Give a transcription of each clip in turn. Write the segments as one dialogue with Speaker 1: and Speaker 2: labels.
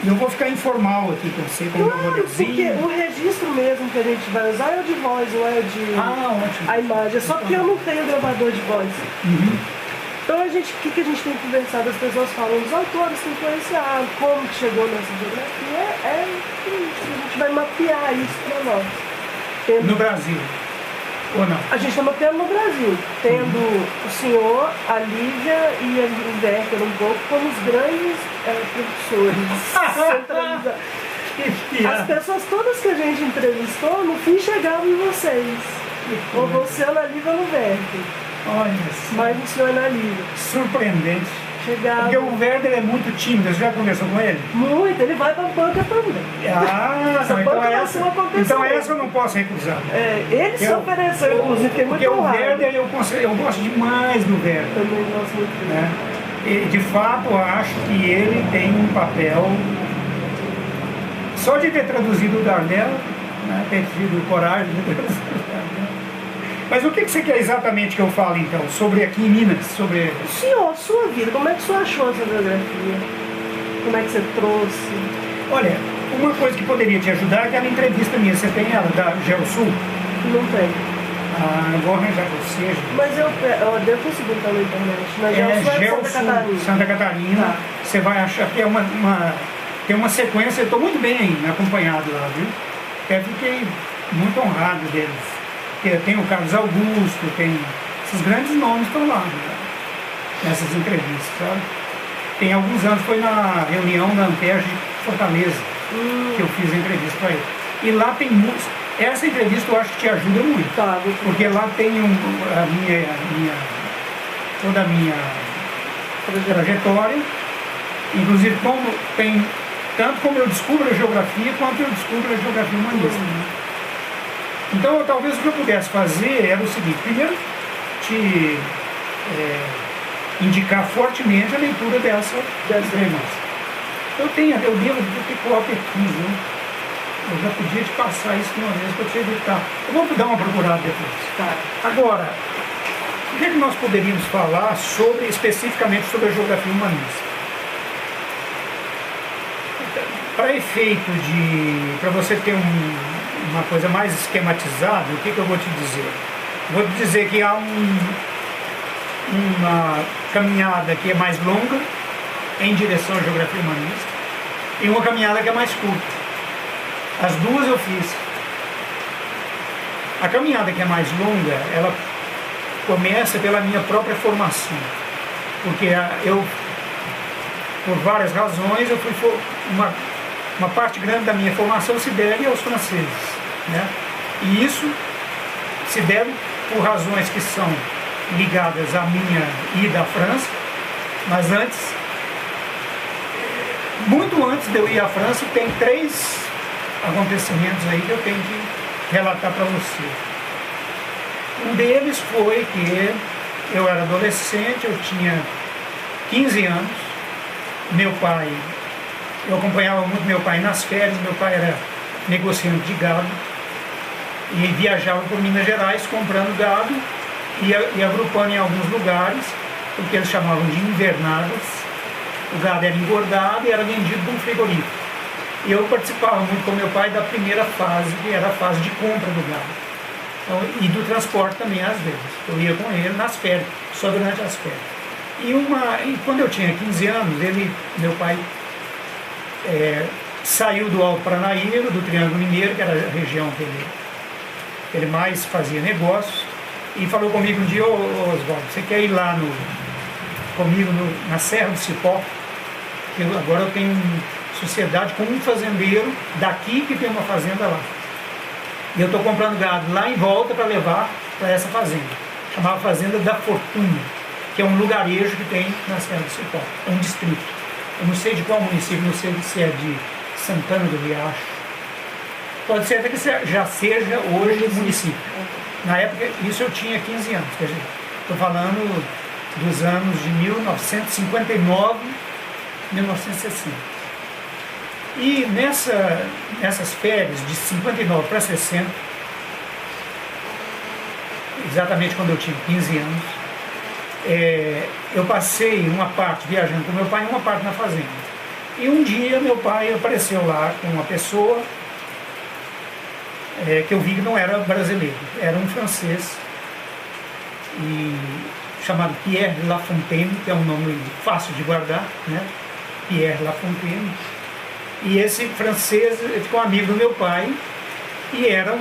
Speaker 1: E eu vou ficar informal aqui com você, com o meu
Speaker 2: Claro, porque
Speaker 1: bonezinho.
Speaker 2: o registro mesmo que a gente vai usar é o de voz, não é o de
Speaker 1: Ótimo.
Speaker 2: a imagem. É só porque eu não tenho gravador de voz. Então o que a gente tem conversado, as pessoas falam, os autores que influenciaram, como que chegou nessa geografia, é isso. A gente vai mapear isso para nós.
Speaker 1: No Brasil, ou não?
Speaker 2: A gente está mapeando no Brasil, tendo o senhor, a Lívia e o Werther um pouco como os grandes professores centralizados. As pessoas todas que a gente entrevistou, no fim chegavam em vocês. Ou você ou na Lívia ou no Werther.
Speaker 1: Olha só.
Speaker 2: Mas o senhor é na Lívia.
Speaker 1: Surpreendente.
Speaker 2: Chegava.
Speaker 1: Porque o Werther é muito tímido, você já conversou com ele?
Speaker 2: Muito, ele vai pra banca também.
Speaker 1: Não, então essa eu não posso recusar.
Speaker 2: Ele se ofereceu, inclusive, fiquei muito
Speaker 1: Porque o
Speaker 2: honrado.
Speaker 1: Werther, eu gosto demais do Werther.
Speaker 2: Também gosto muito dele.
Speaker 1: Né? E, de fato, eu acho que ele tem um papel, só de ter traduzido o Darnell, né? Ter tido coragem de traduzir o Darnell. Mas o que você quer exatamente que eu fale, então, sobre aqui em Minas? Sobre...
Speaker 2: Senhor, sua vida, como é que o senhor achou essa biografia? Como é que você trouxe?
Speaker 1: Olha, uma coisa que poderia te ajudar é aquela entrevista minha, você tem ela, da GeoSul?
Speaker 2: Não tem.
Speaker 1: Eu vou arranjar pra você.
Speaker 2: Mas eu devo conseguir entrar na internet. Mas GeoSul é Santa Catarina.
Speaker 1: Santa Catarina.
Speaker 2: Tá.
Speaker 1: Você vai achar que tem uma sequência, eu estou muito bem acompanhado lá, viu? Até fiquei muito honrado deles. Porque tem o Carlos Augusto, tem esses grandes nomes estão lá, né? Nessas entrevistas, sabe? Tem alguns anos, foi na reunião da Ampeg Fortaleza que eu fiz a entrevista para ele. E lá tem muitos. Essa entrevista eu acho que te ajuda muito.
Speaker 2: Tá,
Speaker 1: porque lá tem toda a minha trajetória, inclusive tanto como eu descubro a geografia, quanto eu descubro a geografia humanista. Então, talvez o que eu pudesse fazer era o seguinte: primeiro, te indicar fortemente a leitura dessa revista. Eu devo ter cópia aqui, viu? Eu já podia te passar isso de uma vez para te evitar. Eu vou dar uma procurada depois.
Speaker 2: Tá.
Speaker 1: Agora, o que nós poderíamos falar especificamente sobre a geografia humanista? Para efeito para você ter uma coisa mais esquematizada, o que eu vou te dizer? Eu vou te dizer que há uma caminhada que é mais longa em direção à geografia humanista e uma caminhada que é mais curta. As duas eu fiz. A caminhada que é mais longa, ela começa pela minha própria formação, porque eu, por várias razões, uma parte grande da minha formação se deve aos franceses, né? E isso se deve por razões que são ligadas à minha ida à França, mas muito antes de eu ir à França, tem 3 acontecimentos aí que eu tenho que relatar para você. Um deles foi que eu era adolescente, eu tinha 15 anos, eu acompanhava muito meu pai nas férias, meu pai era negociante de gado e viajava por Minas Gerais comprando gado e agrupando em alguns lugares, porque eles chamavam de invernadas. O gado era engordado e era vendido num frigorífico. E eu participava muito com meu pai da primeira fase, que era a fase de compra do gado. Então, e do transporte também, às vezes. Eu ia com ele nas férias, só durante as férias. E quando eu tinha 15 anos, meu pai saiu do Alto Paranaíba, do Triângulo Mineiro, que era a região que ele mais fazia negócios, e falou comigo um dia: Oswaldo, você quer ir lá comigo na Serra do Cipó? Que agora eu tenho sociedade com um fazendeiro daqui que tem uma fazenda lá. E eu estou comprando gado lá em volta para levar para essa fazenda. Chamava Fazenda da Fortuna, que é um lugarejo que tem na Serra do Cipó. É um distrito. Eu não sei de qual município, não sei se é de Santana do Riacho. Pode ser até que já seja hoje município. Na época, isso eu tinha 15 anos. Estou falando dos anos de 1959, 1960. E nessas férias de 59 para 60, exatamente quando eu tinha 15 anos, eu passei uma parte viajando com meu pai e uma parte na fazenda. E um dia meu pai apareceu lá com uma pessoa que eu vi que não era brasileiro, era um francês, chamado Pierre Lafontaine, que é um nome fácil de guardar, né? Pierre Lafontaine. E esse francês ficou amigo do meu pai e era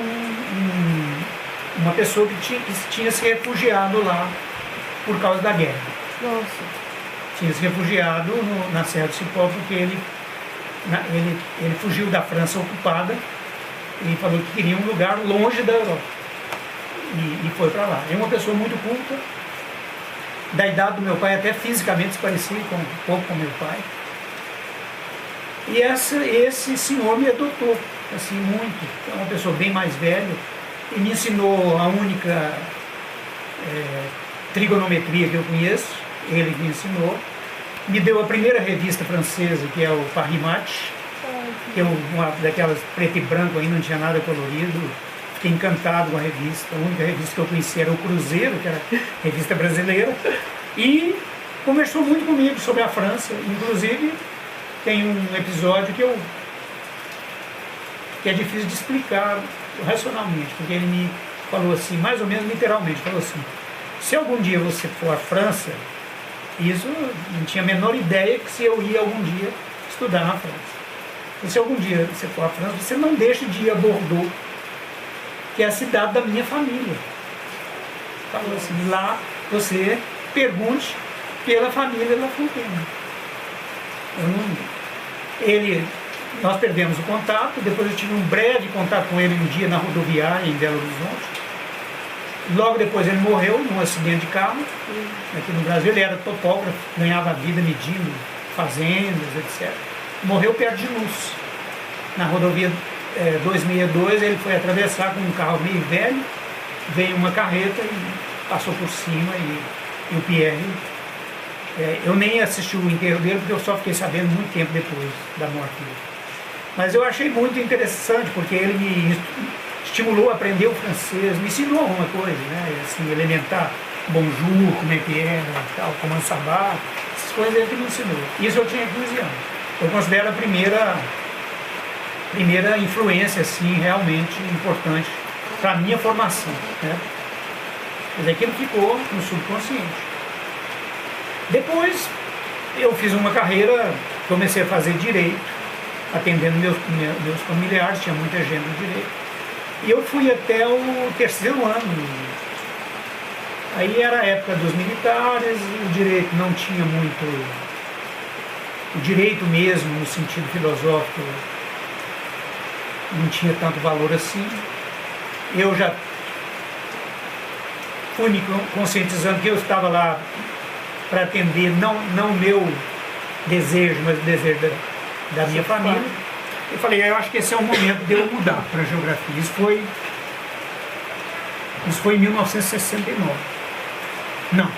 Speaker 1: uma pessoa que tinha se refugiado lá por causa da guerra.
Speaker 2: Nossa.
Speaker 1: Tinha se refugiado na Serra do Cipó porque ele fugiu da França ocupada e falou que queria um lugar longe da Europa. E foi para lá. É uma pessoa muito culta, da idade do meu pai, até fisicamente se parecia um pouco com meu pai. E esse senhor me adotou, assim, muito. É uma pessoa bem mais velha e me ensinou a única trigonometria que eu conheço, ele me ensinou. Me deu a primeira revista francesa, que é o Paris Match, que é uma daquelas preto e branco, ainda não tinha nada colorido. Fiquei encantado com a revista. A única revista que eu conhecia era o Cruzeiro, que era a revista brasileira. E conversou muito comigo sobre a França. Inclusive, tem um episódio que é difícil de explicar racionalmente, porque ele me falou assim, mais ou menos literalmente, falou assim: se algum dia você for à França, isso não tinha a menor ideia que se eu ia algum dia estudar na França. E se algum dia você for à França, você não deixe de ir a Bordeaux, que é a cidade da minha família. Falou assim, lá você pergunte pela família Lafontaine. Nós perdemos o contato, depois eu tive um breve contato com ele um dia na rodoviária em Belo Horizonte. Logo depois ele morreu num acidente de carro, aqui no Brasil. Ele era topógrafo, ganhava vida medindo fazendas, etc. Morreu perto de Luz, na rodovia 262. Ele foi atravessar com um carro meio velho, veio uma carreta e passou por cima, e o Pierre... eu nem assisti o enterro dele, porque eu só fiquei sabendo muito tempo depois da morte dele. Mas eu achei muito interessante, porque ele me estimulou a aprender o francês, me ensinou alguma coisa, né? Assim, elementar, bonjour, como é que é, tal, comment ça va, essas coisas ele que me ensinou. Isso eu tinha 15 anos. Eu considero a primeira influência, assim, realmente importante para a minha formação, né? Quer dizer, aquilo ficou no subconsciente. Depois eu fiz uma carreira, comecei a fazer direito, atendendo meus familiares, tinha muita gente no direito. E eu fui até o 3º ano. Aí era a época dos militares, e o direito não tinha muito... O direito mesmo, no sentido filosófico, não tinha tanto valor assim. Eu já fui me conscientizando que eu estava lá para atender não o meu desejo, mas o desejo da minha família. Eu falei, eu acho que esse é o momento de eu mudar para a geografia. Isso foi em 1969. Não,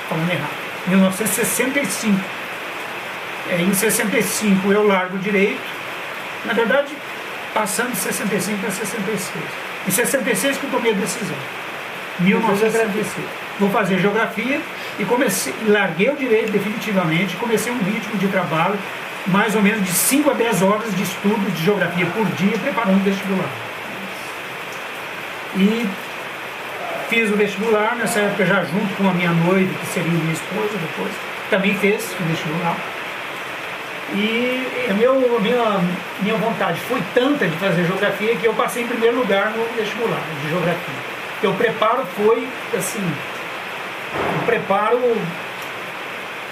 Speaker 1: falando errado. 1965. Em 65 eu largo o direito. Na verdade, passando de 65 para 66. Em 66 que eu tomei a decisão. 1966. Vou fazer geografia e larguei o direito definitivamente, comecei um ritmo de trabalho, mais ou menos de 5 a 10 horas de estudo de geografia por dia, preparando o vestibular. E fiz o vestibular, nessa época já junto com a minha noiva, que seria minha esposa depois, também fez o vestibular. E a minha vontade foi tanta de fazer geografia que eu passei em primeiro lugar no vestibular de geografia. O preparo foi assim,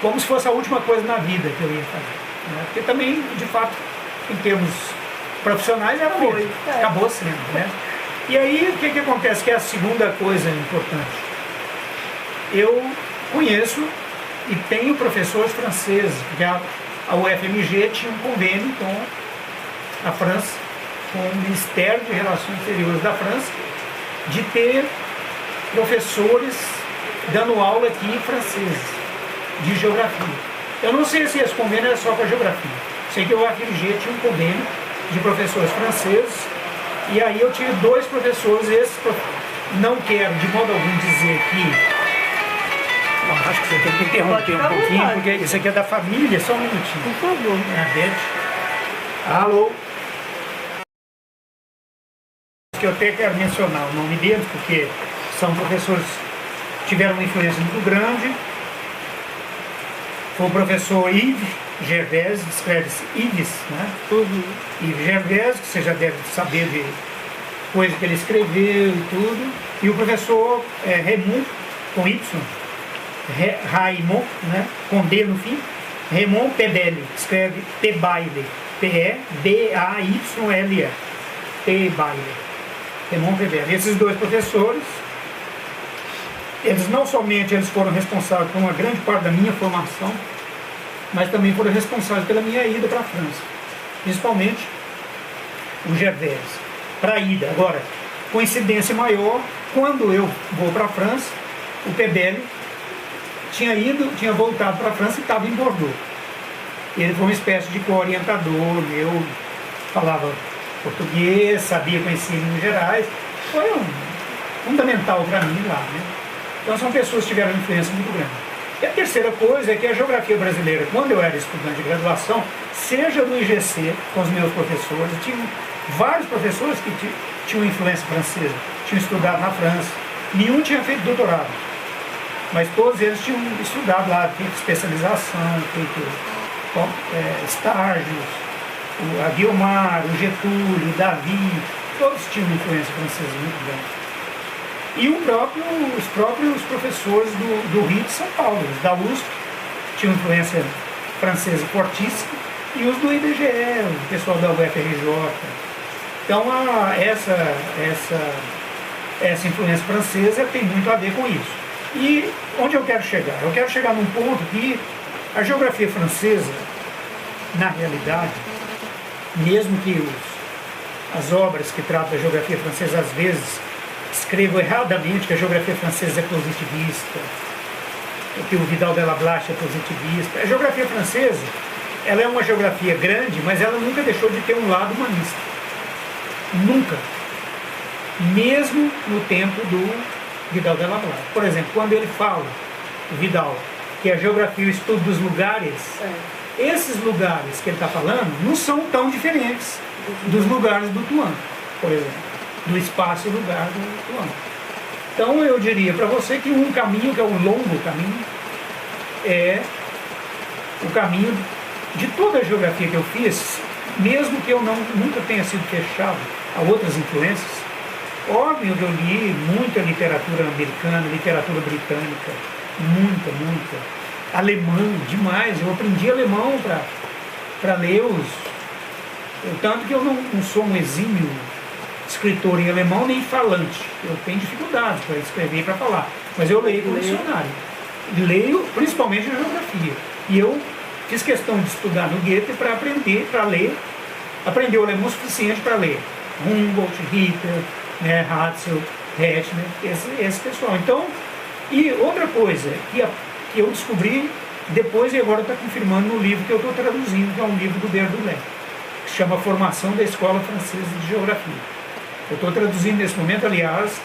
Speaker 1: como se fosse a última coisa na vida que eu ia fazer, né? Porque também, de fato, em termos profissionais era mesmo, acabou sendo, né? E aí o que acontece, que é a segunda coisa importante. Eu conheço e tenho professores franceses, porque a UFMG tinha um convênio com a França, com o Ministério de Relações Exteriores da França, de ter professores dando aula aqui em francês, de geografia. Eu não sei se esse convênio era só para geografia. Sei que o UFMG tinha um convênio de professores franceses, e aí eu tive 2 professores, não quero de modo algum dizer Bom, acho que você tem que interromper
Speaker 2: Pode
Speaker 1: um
Speaker 2: ficar à
Speaker 1: pouquinho,
Speaker 2: vontade.
Speaker 1: porque isso aqui é da família, só um minutinho.
Speaker 2: Por favor.
Speaker 1: É a Beth. Alô? Que eu até quero mencionar o nome deles, porque são professores que tiveram uma influência muito grande. Foi o professor Yves Gervais, escreve-se Yves, né?
Speaker 2: Uhum.
Speaker 1: Yves Gervais, que você já deve saber de coisa que ele escreveu e tudo. E o professor Raymond, com Y, Raymond, né? Com D no fim, Raymond Pebelle, escreve Pebaile, P-E-B-A-Y-L-E, Pebaile, Raymond Pebelle. Esses dois professores, eles não somente eles foram responsáveis por uma grande parte da minha formação, mas também foram responsáveis pela minha ida para a França, principalmente o Gervais, para a ida. Agora, coincidência maior, quando eu vou para a França, o Pebelle tinha voltado para a França e estava em Bordeaux. Ele foi uma espécie de co-orientador, eu falava português, conhecia Minas Gerais, foi fundamental para mim lá, né? Então são pessoas que tiveram uma influência muito grande. E a terceira coisa é que a geografia brasileira, quando eu era estudante de graduação, seja do IGC, com os meus professores, tinha vários professores que tinham influência francesa, tinham estudado na França, nenhum tinha feito doutorado, mas todos eles tinham estudado lá, feito especialização, feito estágios, a Guiomar, o Getúlio, o Davi, todos tinham uma influência francesa muito grande. E os próprios professores do Rio de São Paulo, os da USP, tinham influência francesa fortíssima, e os do IBGE, o pessoal da UFRJ. Então essa influência francesa tem muito a ver com isso. E onde eu quero chegar? Eu quero chegar num ponto que a geografia francesa, na realidade, mesmo que as obras que tratam da geografia francesa às vezes escrevo erradamente que a geografia francesa é positivista, que o Vidal de la Blache é positivista. A geografia francesa, ela é uma geografia grande, mas ela nunca deixou de ter um lado humanista. Nunca. Mesmo no tempo do Vidal de la Blache. Por exemplo, quando ele fala, o Vidal, que a geografia é o estudo dos lugares, esses lugares que ele está falando não são tão diferentes dos lugares do Tuan, por exemplo. Do espaço e lugar do Tuan. Então eu diria para você que um caminho, que é um longo caminho, é o caminho de toda a geografia que eu fiz, mesmo que eu nunca tenha sido fechado a outras influências. Óbvio que eu li muita literatura americana, literatura britânica, muita, alemão, demais. Eu aprendi alemão para ler tanto que eu não sou um exímio escritor em alemão nem falante. Eu tenho dificuldades para escrever e para falar, mas eu leio com dicionário. Leio principalmente a geografia. E eu fiz questão de estudar no Goethe para aprender o alemão suficiente para ler Humboldt, Hitler, né, Hatzel, Hettner, esse pessoal. Então, e outra coisa que eu descobri depois e agora está confirmando no livro que eu estou traduzindo, que é um livro do Berdolet, que se chama Formação da Escola Francesa de Geografia. Eu estou traduzindo nesse momento, aliás,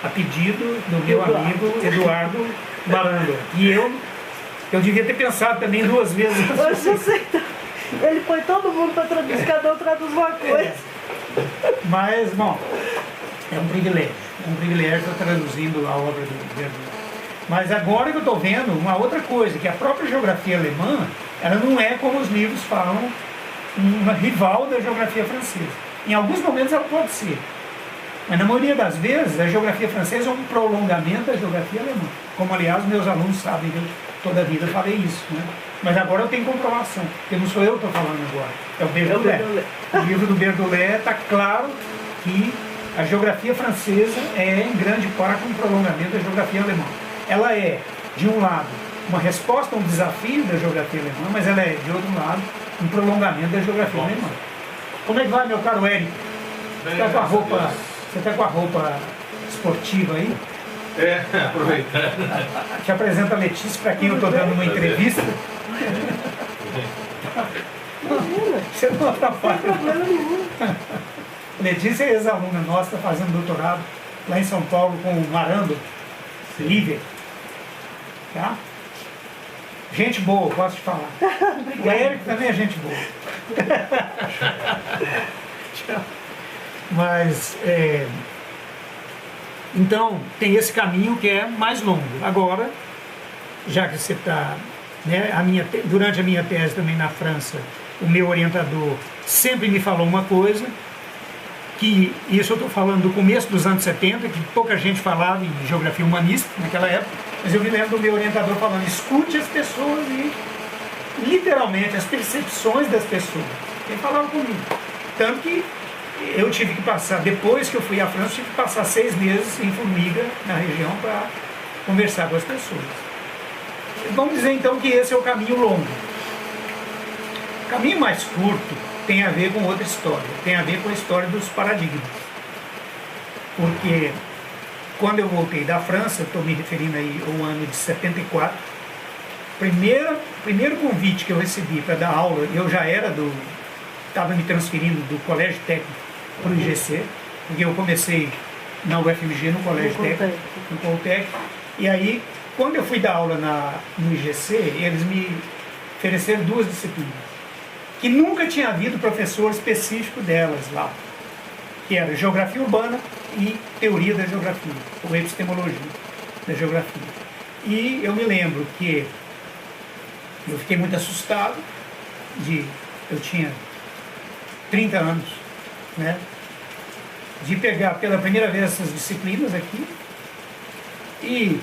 Speaker 1: a pedido do meu amigo Eduardo Marando. E eu devia ter pensado também 2 vezes.
Speaker 2: Ele põe todo mundo para traduzir, cada um traduz uma coisa.
Speaker 1: Mas, bom, é um privilégio estar traduzindo a obra do Berdolet. Mas agora que eu estou vendo uma outra coisa, que a própria geografia alemã, ela não é, como os livros falam, uma rival da geografia francesa. Em alguns momentos ela pode ser. Mas na maioria das vezes, a geografia francesa é um prolongamento da geografia alemã. Como, aliás, meus alunos sabem que eu toda a vida falei isso, né? Mas agora eu tenho comprovação, porque não sou eu que estou falando agora, é o Berdolet. O livro do Berdolet está claro que a geografia francesa é, em grande parte, um prolongamento da geografia alemã. Ela é, de um lado, uma resposta a um desafio da geografia alemã, mas ela é, de outro lado, um prolongamento da geografia alemã. Como é que vai, meu caro Érico? Você está com a roupa esportiva aí?
Speaker 3: Aproveitando.
Speaker 1: Te apresenta a Letícia, para quem eu estou dando uma entrevista. Você não atrapalha.
Speaker 2: Não tem problema nenhum.
Speaker 1: Letícia é ex-aluna nossa, fazendo doutorado lá em São Paulo com o Marando, Lívia. tá? Gente boa, posso te falar. O Érico também é gente boa. Mas, então, tem esse caminho que é mais longo. Agora, já que você está, né, durante a minha tese também na França, o meu orientador sempre me falou uma coisa, que isso eu estou falando do começo dos anos 70, que pouca gente falava em geografia humanista naquela época, mas eu me lembro do meu orientador falando, escute as pessoas e, literalmente, as percepções das pessoas. Ele falava comigo. Tanto que eu tive que passar, depois que eu fui à França, tive que passar 6 meses em Formiga, na região, para conversar com as pessoas. Vamos dizer então que esse é o caminho longo. O caminho mais curto tem a ver com outra história, tem a ver com a história dos paradigmas. Porque quando eu voltei da França, estou me referindo aí ao ano de 74, primeiro convite que eu recebi para dar aula, eu já estava me transferindo do Colégio Técnico para o IGC, porque eu comecei na UFMG, no Colégio Técnico, no Politécnico, e aí, quando eu fui dar aula no IGC, eles me ofereceram 2 disciplinas, que nunca tinha havido professor específico delas lá, que era Geografia Urbana e Teoria da Geografia, ou Epistemologia da Geografia. E eu me lembro que eu fiquei muito assustado, eu tinha 30 anos, né, de pegar pela primeira vez essas disciplinas aqui, e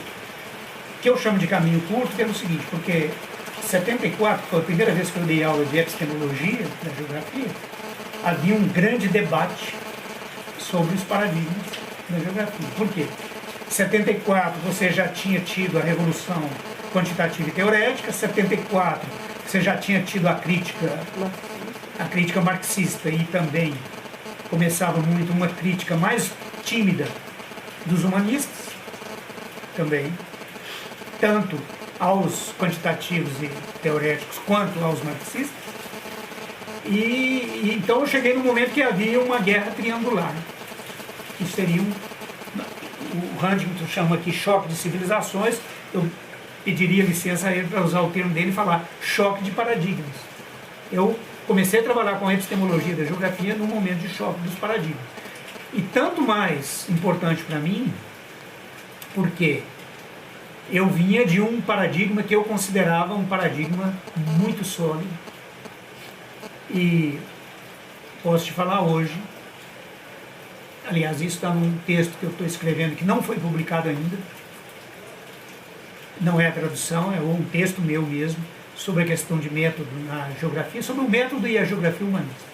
Speaker 1: que eu chamo de caminho curto, que é o seguinte, porque 74 foi a primeira vez que eu dei aula de epistemologia da geografia, havia um grande debate sobre os paradigmas da geografia. Por quê? Em 74 você já tinha tido a revolução quantitativa e teorética, 74 você já tinha tido a crítica marxista, e também começava muito uma crítica mais tímida dos humanistas, também, tanto aos quantitativos e teoréticos quanto aos marxistas. E então eu cheguei no momento que havia uma guerra triangular, que seria o Huntington chama aqui choque de civilizações. Eu pediria licença a ele para usar o termo dele e falar choque de paradigmas. Eu comecei a trabalhar com a epistemologia da geografia no momento de choque dos paradigmas. E tanto mais importante para mim, porque eu vinha de um paradigma que eu considerava um paradigma muito sólido. E posso te falar hoje, aliás, isso está num texto que eu estou escrevendo que não foi publicado ainda, não é a tradução, é um texto meu mesmo, sobre a questão de método na geografia, sobre o método e a geografia humanista.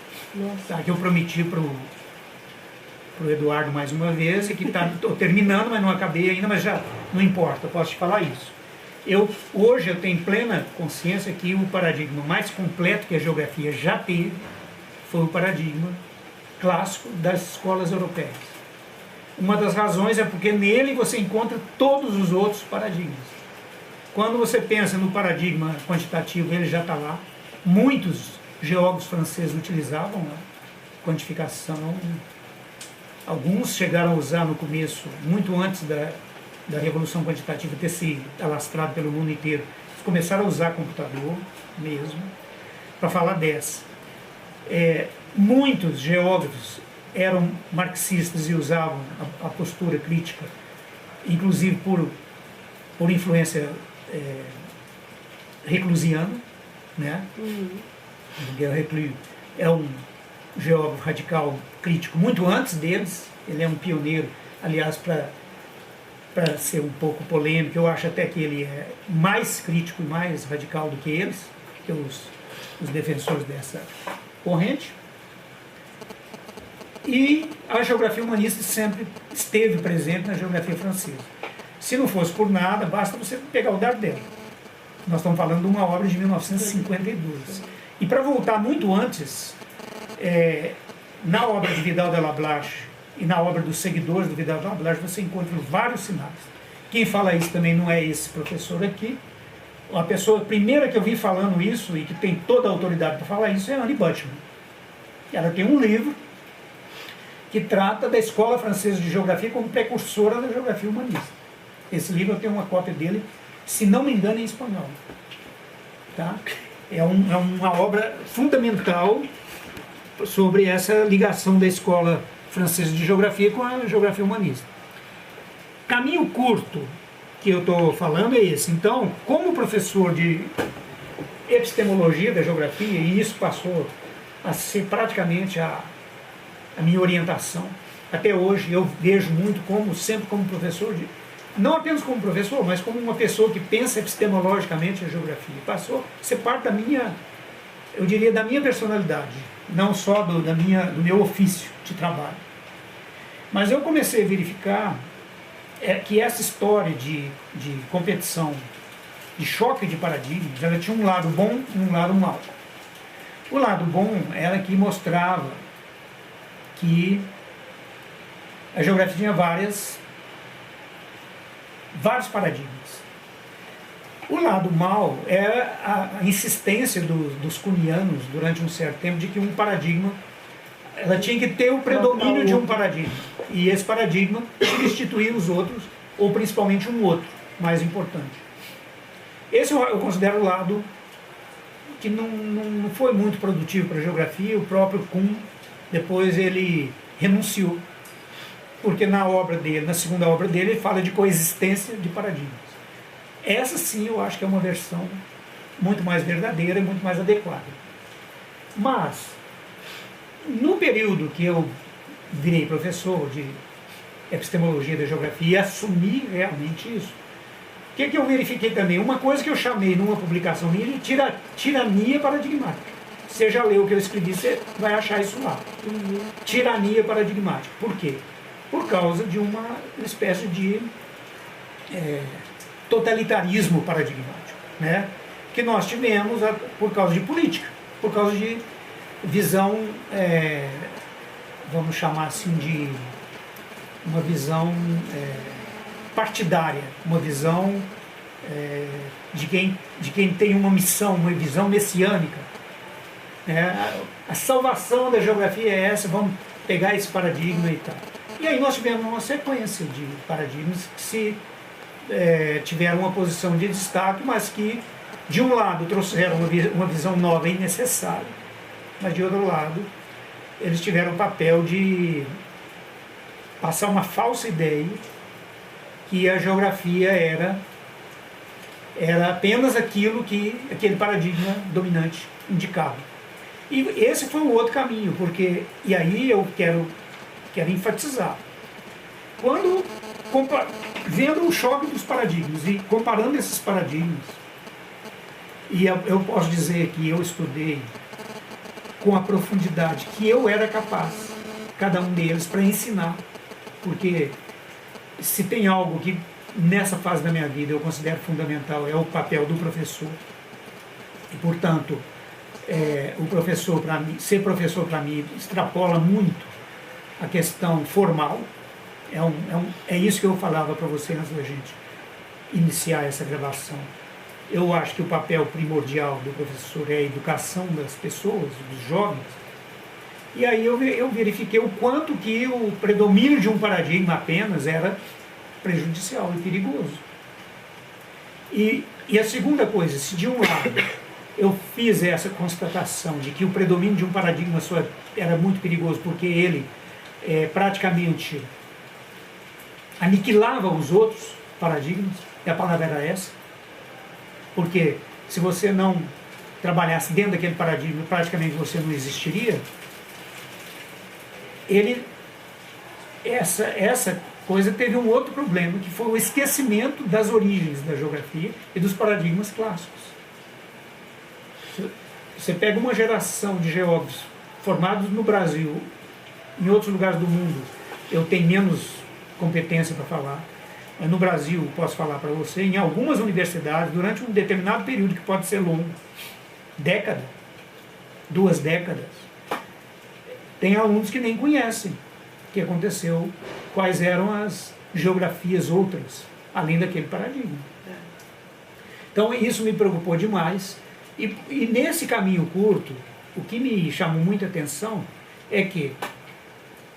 Speaker 1: Tá, que eu prometi para o Eduardo mais uma vez, e que estou terminando, mas não acabei ainda, mas já não importa, eu posso te falar isso. Hoje eu tenho plena consciência que o paradigma mais completo que a geografia já teve foi o paradigma clássico das escolas europeias. Uma das razões é porque nele você encontra todos os outros paradigmas. Quando você pensa no paradigma quantitativo, ele já está lá. Muitos geólogos franceses utilizavam a quantificação. Alguns chegaram a usar no começo, muito antes da revolução quantitativa ter se alastrado pelo mundo inteiro. Eles começaram a usar computador mesmo para falar dessa. Muitos geógrafos eram marxistas e usavam a postura crítica, inclusive por influência reclusiana, né? Miguel Reclus é um geógrafo radical crítico muito antes deles. Ele é um pioneiro, aliás, para ser um pouco polêmico, eu acho até que ele é mais crítico e mais radical do que eles, que os defensores dessa corrente. E a geografia humanista sempre esteve presente na geografia francesa. Se não fosse por nada, basta você pegar o Dardenne. Nós estamos falando de uma obra de 1952. E para voltar muito antes, na obra de Vidal de Lablache e na obra dos seguidores do Vidal de Lablache, você encontra vários sinais. Quem fala isso também não é esse professor aqui. A pessoa primeira que eu vi falando isso e que tem toda a autoridade para falar isso é a Annie Butchman. Ela tem um livro que trata da Escola Francesa de Geografia como precursora da geografia humanista. Esse livro eu tenho uma cópia dele se não me engano, em espanhol. Tá? É uma obra fundamental sobre essa ligação da escola francesa de geografia com a geografia humanista. Caminho curto que eu estou falando é esse. Então, como professor de epistemologia da geografia, e isso passou a ser praticamente a minha orientação, até hoje eu vejo muito sempre como professor, não apenas como professor, mas como uma pessoa que pensa epistemologicamente a geografia. Passou a ser parte da minha, eu diria, da minha personalidade, não só do meu ofício de trabalho. Mas eu comecei a verificar que essa história de competição, de choque de paradigmas, ela tinha um lado bom e um lado mau. O lado bom era que mostrava que a geografia tinha vários paradigmas. O lado mau era a insistência dos cunianos durante um certo tempo de que um paradigma, ela tinha que ter o predomínio de um paradigma, e esse paradigma substituía os outros, ou principalmente um outro mais importante. Esse eu considero o lado que não foi muito produtivo para a geografia. O próprio Kuhn, depois ele renunciou, porque na segunda obra dele, ele fala de coexistência de paradigmas. Essa sim eu acho que é uma versão muito mais verdadeira e muito mais adequada. Mas, no período que eu virei professor de epistemologia da geografia e assumi realmente isso, o que eu verifiquei também? Uma coisa que eu chamei numa publicação minha de tirania paradigmática. Você já leu o que eu escrevi, você vai achar isso lá. Tirania paradigmática. Por quê? Por causa de uma espécie de totalitarismo paradigmático, né? Que nós tivemos por causa de política, por causa de visão, vamos chamar assim, de uma visão partidária, uma visão de quem tem uma missão, uma visão messiânica. A salvação da geografia é essa, vamos pegar esse paradigma e tal. E aí nós tivemos uma sequência de paradigmas que tiveram uma posição de destaque, mas que, de um lado, trouxeram uma visão nova e necessária, mas, de outro lado, eles tiveram o papel de passar uma falsa ideia que a geografia era apenas aquilo que aquele paradigma dominante indicava. E esse foi um outro caminho, porque, e aí eu quero enfatizar, quando vendo o choque dos paradigmas e comparando esses paradigmas, e eu posso dizer que eu estudei com a profundidade que eu era capaz, cada um deles, para ensinar, porque se tem algo que nessa fase da minha vida eu considero fundamental, é o papel do professor. E, portanto, o professor, para mim, ser professor para mim extrapola muito a questão formal. É isso que eu falava para você antes da gente iniciar essa gravação. Eu acho que o papel primordial do professor é a educação das pessoas, dos jovens. E aí eu verifiquei o quanto que o predomínio de um paradigma apenas era prejudicial e perigoso. E a segunda coisa, se de um lado eu fiz essa constatação de que o predomínio de um paradigma só era muito perigoso porque ele praticamente aniquilava os outros paradigmas, e a palavra era essa, porque se você não trabalhasse dentro daquele paradigma, praticamente você não existiria. Essa coisa teve um outro problema, que foi o esquecimento das origens da geografia e dos paradigmas clássicos. Você pega uma geração de geógrafos formados no Brasil, em outros lugares do mundo, eu tenho menos competência para falar, mas no Brasil, posso falar para você, em algumas universidades, durante um determinado período que pode ser longo, década, 2 décadas, tem alunos que nem conhecem o que aconteceu, quais eram as geografias outras, além daquele paradigma. Então isso me preocupou demais, e nesse caminho curto, o que me chamou muita atenção é que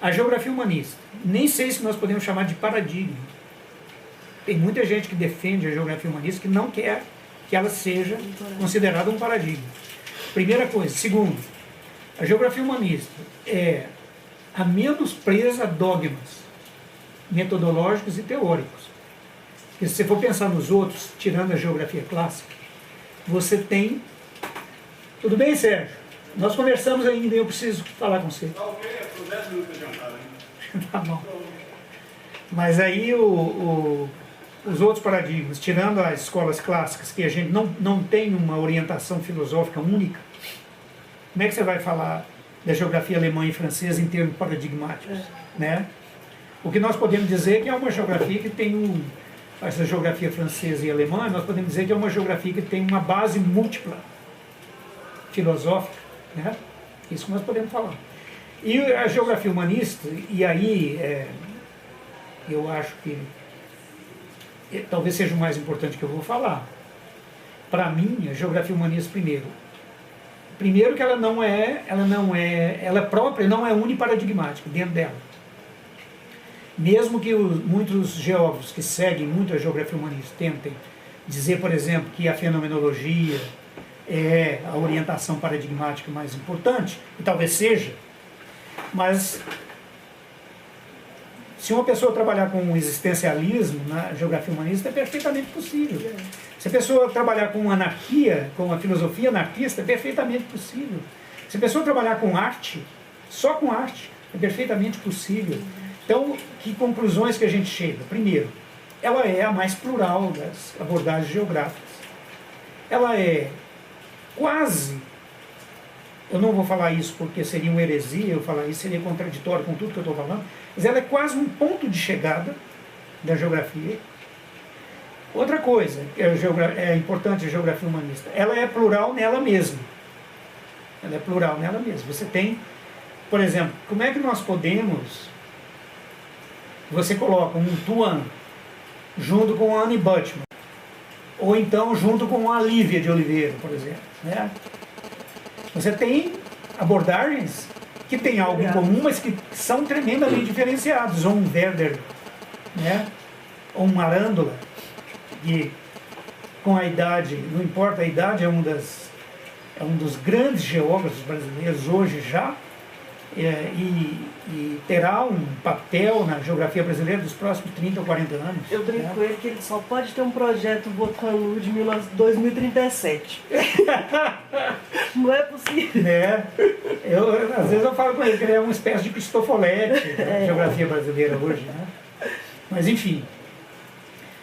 Speaker 1: a geografia humanista, nem sei se nós podemos chamar de paradigma, Tem muita gente que defende a geografia humanista que não quer que ela seja considerada um paradigma. Primeira coisa. Segundo, a geografia humanista é a menos presa a dogmas metodológicos e teóricos. Porque se você for pensar nos outros, tirando a geografia clássica, você tem... Tudo bem, Sérgio? Nós conversamos ainda e eu preciso falar com você.
Speaker 3: Tá ok, estou 10 minutos adiantado ainda.
Speaker 1: Tá bom. Mas aí os outros paradigmas, tirando as escolas clássicas, que a gente não tem uma orientação filosófica única, como é que você vai falar da geografia alemã e francesa em termos paradigmáticos? Né? O que nós podemos dizer é que é uma geografia que tem essa geografia francesa e alemã, nós podemos dizer que é uma geografia que tem uma base múltipla filosófica, né? Isso que nós podemos falar. E a geografia humanista, e aí eu acho que talvez seja o mais importante que eu vou falar. Para mim, a geografia humanista, primeiro que ela própria não é uniparadigmática dentro dela. Mesmo que muitos geógrafos que seguem muito a geografia humanista tentem dizer, por exemplo, que a fenomenologia é a orientação paradigmática mais importante, e talvez seja, mas se uma pessoa trabalhar com o existencialismo na geografia humanista é perfeitamente possível. Se a pessoa trabalhar com anarquia, com a filosofia anarquista, é perfeitamente possível. Se a pessoa trabalhar com arte, só com arte, é perfeitamente possível. Então, que conclusões que a gente chega? Primeiro, ela é a mais plural das abordagens geográficas. Ela é quase, eu não vou falar isso porque seria uma heresia, eu falar isso seria contraditório com tudo que eu estou falando, mas ela é quase um ponto de chegada da geografia. Outra coisa, é importante a geografia humanista, ela é plural nela mesma. Ela é plural nela mesma. Você tem, por exemplo, como é que nós podemos... Você coloca um Tuan junto com a Annie Butchman, ou então junto com a Lívia de Oliveira, por exemplo. Né? Você tem abordagens que têm algo em comum, mas que são tremendamente diferenciados. Ou um Werder, né? Ou um Arândola, que com a idade, não importa a idade, é um dos grandes geógrafos brasileiros hoje já, e terá um papel na geografia brasileira dos próximos 30 ou 40 anos.
Speaker 2: Eu brinco com ele que ele só pode ter um projeto Votanlu de 2037. Não é possível.
Speaker 1: Às vezes eu falo com ele que ele é uma espécie de Cristofoletti da geografia brasileira hoje. Né? Mas enfim.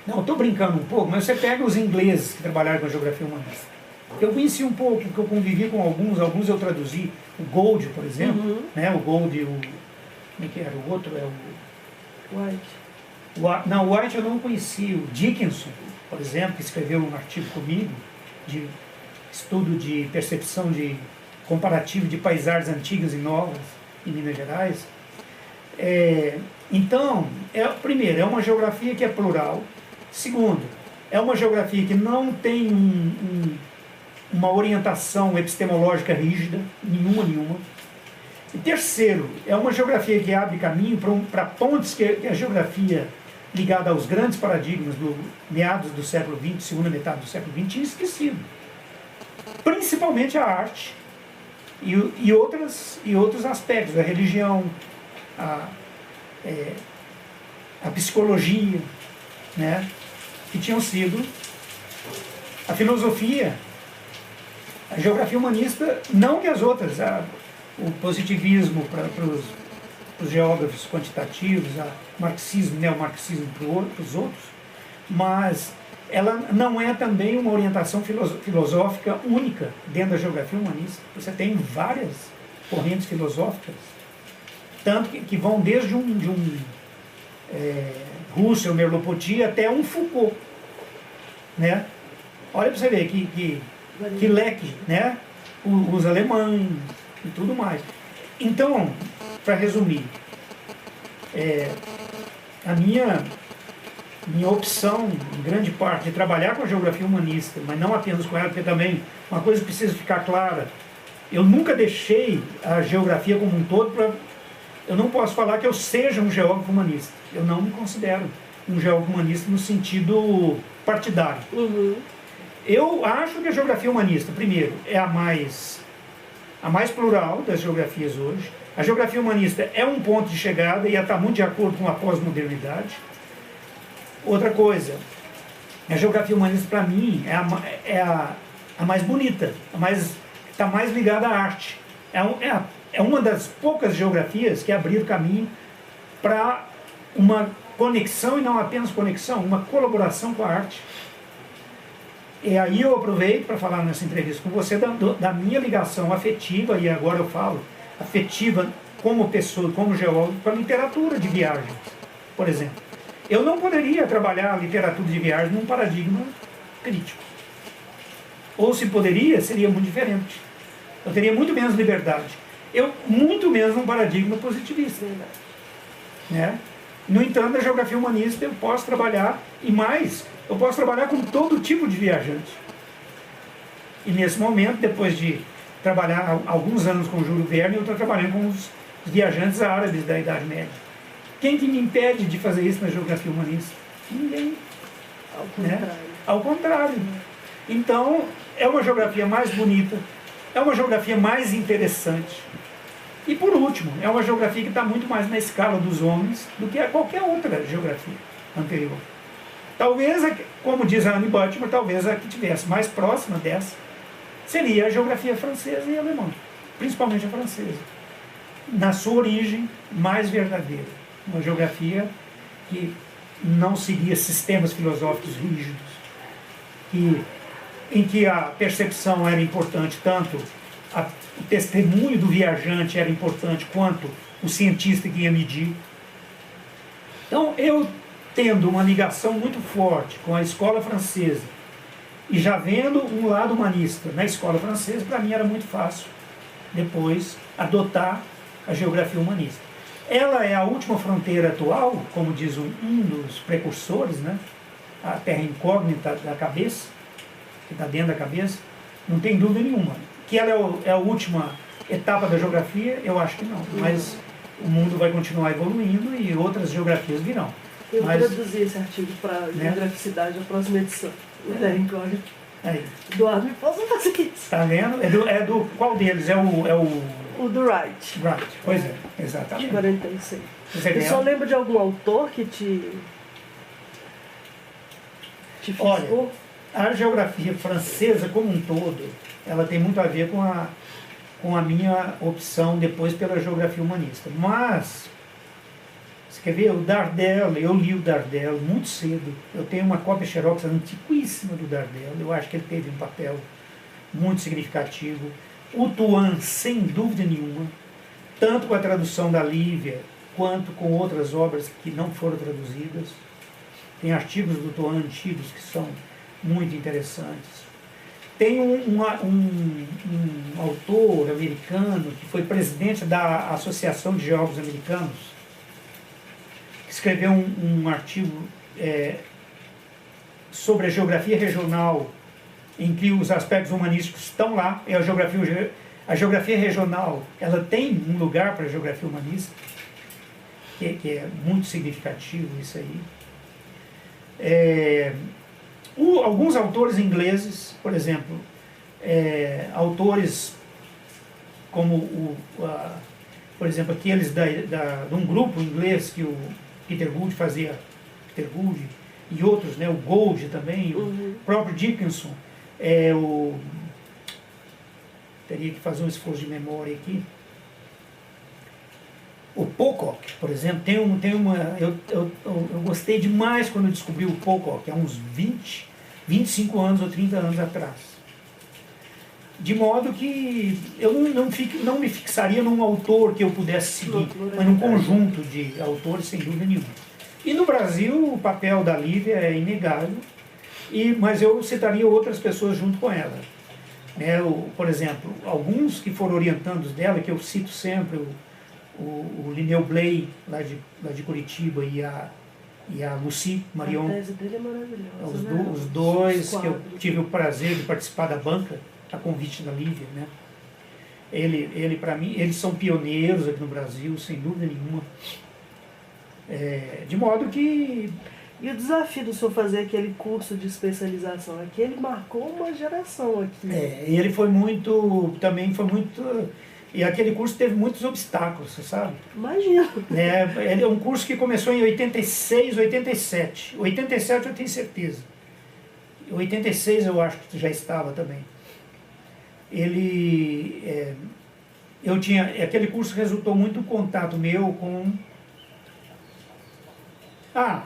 Speaker 1: Não, estou brincando um pouco, mas você pega os ingleses que trabalharam com a geografia humanista. Eu conheci um pouco, porque eu convivi com alguns eu traduzi. O Gold, por exemplo, né? O Gold, como é que era? O outro é o...
Speaker 2: White.
Speaker 1: Não, o White eu não conheci. O Dickinson, por exemplo, que escreveu um artigo comigo, de estudo de percepção de comparativo de paisagens antigas e novas em Minas Gerais. Então, primeiro, é uma geografia que é plural. Segundo, é uma geografia que não tem uma orientação epistemológica rígida, nenhuma. E terceiro, é uma geografia que abre caminho para pontes que a geografia ligada aos grandes paradigmas do meados do século XX, segunda metade do século XX, tinha esquecido. Principalmente a arte e outros aspectos, a religião, a psicologia, né, que tinham sido a filosofia. A geografia humanista, não que as outras, o positivismo para os geógrafos quantitativos, o marxismo, neomarxismo para os outros, mas ela não é também uma orientação filosófica única dentro da geografia humanista. Você tem várias correntes filosóficas, tanto que vão desde Russell, Merleau-Ponty até um Foucault. Né? Olha para você ver que leque, né? Os alemães e tudo mais. Então, para resumir, a minha opção, em grande parte, de trabalhar com a geografia humanista, mas não apenas com ela, porque também uma coisa que precisa ficar clara, eu nunca deixei a geografia como um todo eu não posso falar que eu seja um geógrafo humanista, eu não me considero. um geógrafo humanista no sentido partidário. Eu acho que a geografia humanista, primeiro, é a mais plural das geografias hoje. A geografia humanista é um ponto de chegada e está muito de acordo com a pós-modernidade. Outra coisa, a geografia humanista, para mim, é a mais bonita, está mais ligada à arte. É uma das poucas geografias que abriram caminho para uma conexão, e não apenas conexão, uma colaboração com a arte. E aí eu aproveito para falar nessa entrevista com você da minha ligação afetiva, e agora eu falo, afetiva como pessoa, como geólogo, com a literatura de viagem, por exemplo. Eu não poderia trabalhar a literatura de viagem num paradigma crítico. Ou se poderia, seria muito diferente. Eu teria muito menos liberdade. Muito menos num paradigma positivista. Né? No entanto, na geografia humanista eu posso trabalhar, e mais, eu posso trabalhar com todo tipo de viajante. E nesse momento, depois de trabalhar alguns anos com o Júlio Verne, eu estou trabalhando com os viajantes árabes da Idade Média. Quem que me impede de fazer isso na geografia humanista? Ninguém.
Speaker 2: Ao contrário.
Speaker 1: Né? Ao contrário. Então, é uma geografia mais bonita, é uma geografia mais interessante. E por último, é uma geografia que está muito mais na escala dos homens do que qualquer outra geografia anterior. Talvez, como diz a Annie Buttimer, talvez a que tivesse mais próxima dessa seria a geografia francesa e alemã, principalmente a francesa, na sua origem mais verdadeira. Uma geografia que não seguia sistemas filosóficos rígidos, em que a percepção era importante, tanto o testemunho do viajante era importante, quanto o cientista que ia medir. Então, eu tendo uma ligação muito forte com a escola francesa, e já vendo um lado humanista na escola francesa, para mim era muito fácil depois adotar a geografia humanista. Ela é a última fronteira atual, como diz um dos precursores, né? A terra incógnita da cabeça, que está dentro da cabeça, não tem dúvida nenhuma. Que ela é a última etapa da geografia, eu acho que não. Mas o mundo vai continuar evoluindo e outras geografias virão.
Speaker 2: Eu traduzi esse artigo para Geograficidade, a próxima edição.
Speaker 1: Aí.
Speaker 2: Eduardo, me posso fazer isso?
Speaker 1: Está vendo? Qual deles? É
Speaker 2: o do Wright.
Speaker 1: Wright, pois é, exatamente.
Speaker 2: De 46.
Speaker 1: Você
Speaker 2: só lembra de algum autor que te fisgou?
Speaker 1: Olha, a geografia francesa como um todo, ela tem muito a ver com a minha opção depois pela geografia humanista. Mas, você quer ver, o Dardel, eu li o Dardel muito cedo. Eu tenho uma cópia xerox antiquíssima do Dardel. Eu acho que ele teve um papel muito significativo. O Tuan, sem dúvida nenhuma, tanto com a tradução da Lívia, quanto com outras obras que não foram traduzidas. Tem artigos do Tuan antigos que são muito interessantes. Tem um autor americano que foi presidente da Associação de Geólogos Americanos, que escreveu um artigo sobre a geografia regional, em que os aspectos humanísticos estão lá. E a geografia regional, ela tem um lugar para a geografia humanista, que é muito significativo isso aí. Alguns autores ingleses, por exemplo, autores como, por exemplo, aqueles de um grupo inglês que o Peter Gould fazia, Peter Gould e outros, né, o Gould também, o próprio Dickinson, teria que fazer um esforço de memória aqui. O Pocock, por exemplo, eu gostei demais quando eu descobri o Pocock, há uns 25 anos ou 30 anos atrás. De modo que eu não me fixaria num autor que eu pudesse seguir, mas num conjunto de autores, sem dúvida nenhuma. E no Brasil, o papel da Lívia é inegável, mas eu citaria outras pessoas junto com ela. Por exemplo, alguns que foram orientandos dela, que eu cito sempre, o Linneu Blay, lá de Curitiba, e a Lucy Marion.
Speaker 2: A tese dele é maravilhosa.
Speaker 1: Os dois que eu tive o prazer de participar da banca, a convite da Lívia, né? Ele para mim, eles são pioneiros aqui no Brasil, sem dúvida nenhuma. De modo que
Speaker 2: E o desafio do senhor fazer aquele curso de especialização aqui, ele marcou uma geração aqui.
Speaker 1: Ele foi também foi muito... E aquele curso teve muitos obstáculos, você sabe?
Speaker 2: Imagina.
Speaker 1: Ele é um curso que começou em 86, 87. 87 eu tenho certeza. 86 eu acho que já estava também. Aquele curso resultou muito em contato meu com...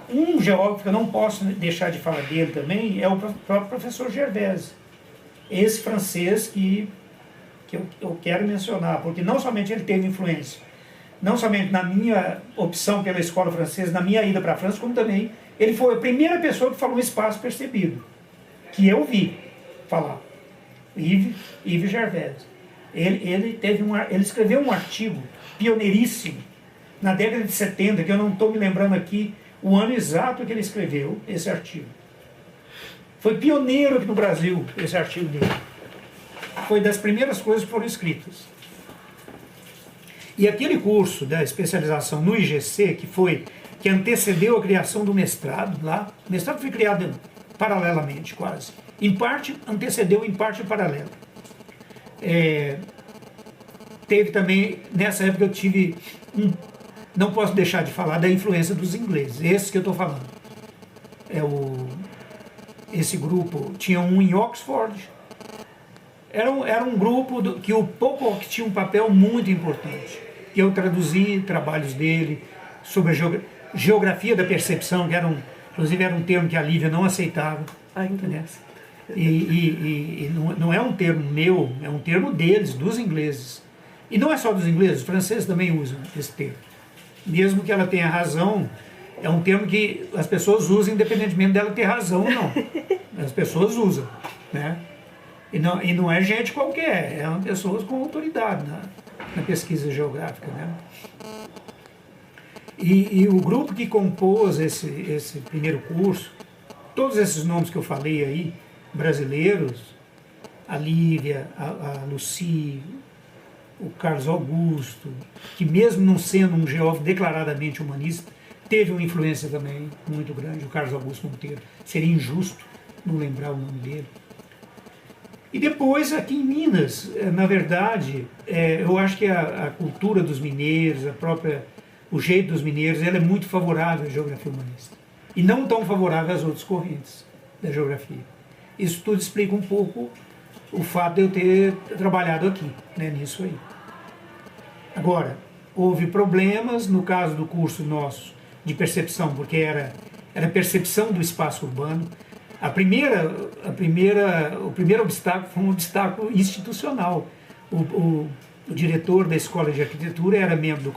Speaker 1: um geógrafo que eu não posso deixar de falar dele também é o próprio professor Gervaise. Esse francês que eu quero mencionar, porque não somente ele teve influência, não somente na minha opção pela escola francesa, na minha ida para a França, como também ele foi a primeira pessoa que falou um espaço percebido, que eu vi falar, Yves Gervaise. Ele escreveu um artigo pioneiríssimo na década de 70, que eu não estou me lembrando aqui o ano exato que ele escreveu esse artigo. Foi pioneiro aqui no Brasil esse artigo dele. Foi das primeiras coisas que foram escritas. E aquele curso da especialização no IGC, que antecedeu a criação do mestrado lá, o mestrado foi criado paralelamente quase. Em parte antecedeu, em parte paralelo. Teve também, nessa época eu tive não posso deixar de falar da influência dos ingleses, esse que eu estou falando. Esse grupo tinha um em Oxford. Era um grupo que que tinha um papel muito importante. Eu traduzi trabalhos dele sobre a geografia da percepção, que inclusive era um termo que a Lívia não aceitava. Né? E não é um termo meu, é um termo deles, dos ingleses. E não é só dos ingleses, os franceses também usam esse termo. Mesmo que ela tenha razão, é um termo que as pessoas usam independentemente dela ter razão ou não. As pessoas usam, né? E não é gente qualquer, é pessoas com autoridade na pesquisa geográfica, né? E o grupo que compôs esse primeiro curso, todos esses nomes que eu falei aí, brasileiros, a Lívia, a Lucy, o Carlos Augusto, que mesmo não sendo um geógrafo declaradamente humanista, teve uma influência também muito grande, o Carlos Augusto Monteiro. Seria injusto não lembrar o nome dele. E depois, aqui em Minas, na verdade, eu acho que a cultura dos mineiros, o jeito dos mineiros, ela é muito favorável à geografia humanista. E não tão favorável às outras correntes da geografia. Isso tudo explica um pouco o fato de eu ter trabalhado aqui, né, nisso aí. Agora, houve problemas no caso do curso nosso de percepção, porque era percepção do espaço urbano. O primeiro obstáculo foi um obstáculo institucional. O diretor da Escola de Arquitetura era membro do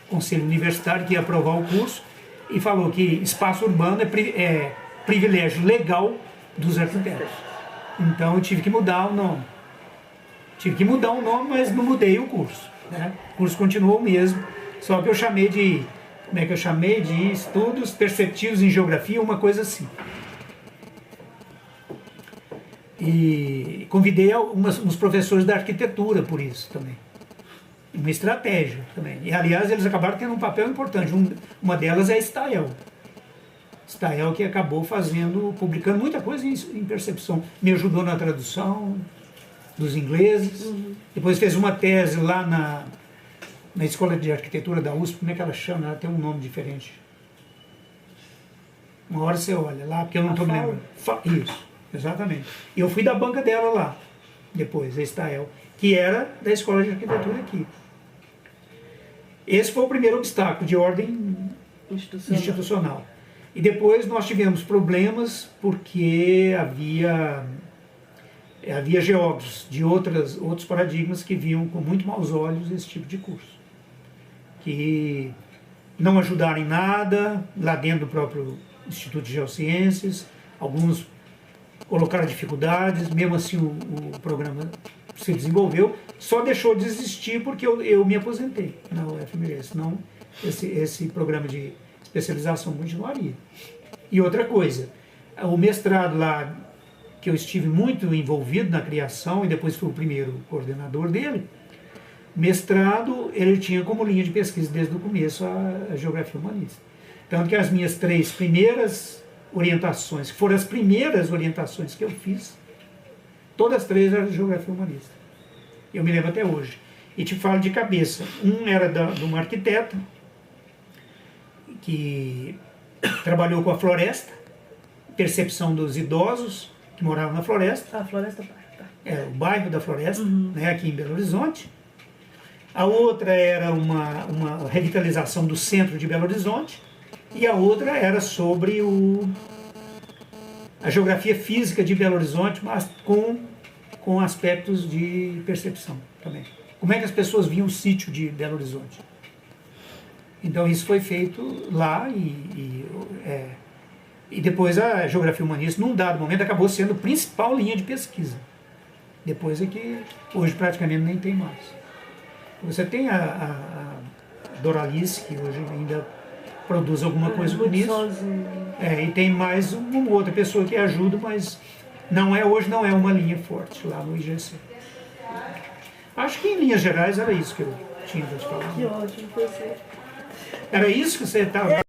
Speaker 1: Conselho Universitário, que ia aprovar o curso, e falou que espaço urbano é privilégio legal dos arquitetos. Então eu tive que mudar o nome. Mas não mudei o curso, né? O curso continuou o mesmo, só que eu chamei de... Como é que eu chamei? De estudos perceptivos em geografia, uma coisa assim. E convidei uns professores da arquitetura por isso também. Uma estratégia também. E, aliás, eles acabaram tendo um papel importante. Uma delas é a Stael. Stael que acabou publicando muita coisa em percepção. Me ajudou na tradução dos ingleses. Uhum. Depois fez uma tese lá na Escola de Arquitetura da USP. Como é que ela chama? Ela tem um nome diferente. Uma hora você olha lá, porque eu não estou me lembrando. Isso. Exatamente. E eu fui da banca dela lá, depois, a Stael, que era da Escola de Arquitetura aqui. Esse foi o primeiro obstáculo de ordem institucional. E depois nós tivemos problemas porque havia geógrafos de outros paradigmas que viam com muito maus olhos esse tipo de curso. Que não ajudaram em nada, lá dentro do próprio Instituto de Geociências, alguns colocaram dificuldades, mesmo assim o programa se desenvolveu, só deixou de existir porque eu me aposentei na UFMG, senão esse programa de especialização continuaria. E outra coisa, o mestrado lá, que eu estive muito envolvido na criação e depois fui o primeiro coordenador dele, mestrado, ele tinha como linha de pesquisa desde o começo a geografia humanista. Tanto que as minhas 3 primeiras orientações, que foram as primeiras orientações que eu fiz, todas as 3 eram de geografia humanista. Eu me lembro até hoje. E te falo de cabeça. Um era de uma arquiteta que trabalhou com a floresta, percepção dos idosos que moravam na floresta.
Speaker 2: A Floresta Bairro, tá.
Speaker 1: É, o bairro da Floresta, né, aqui em Belo Horizonte. A outra era uma revitalização do centro de Belo Horizonte. E a outra era sobre a geografia física de Belo Horizonte, mas com aspectos de percepção também. Como é que as pessoas viam o sítio de Belo Horizonte? Então isso foi feito lá e depois a geografia humanista, num dado momento, acabou sendo a principal linha de pesquisa. Depois é que hoje praticamente nem tem mais. Você tem a Doralice, que hoje ainda produz alguma coisa com isso. E tem mais uma outra pessoa que ajuda, mas hoje não é uma linha forte lá no IGC. Acho que em linhas gerais era isso que eu tinha para te falar.
Speaker 2: Que ótimo, foi certo.
Speaker 1: Era isso que você estava...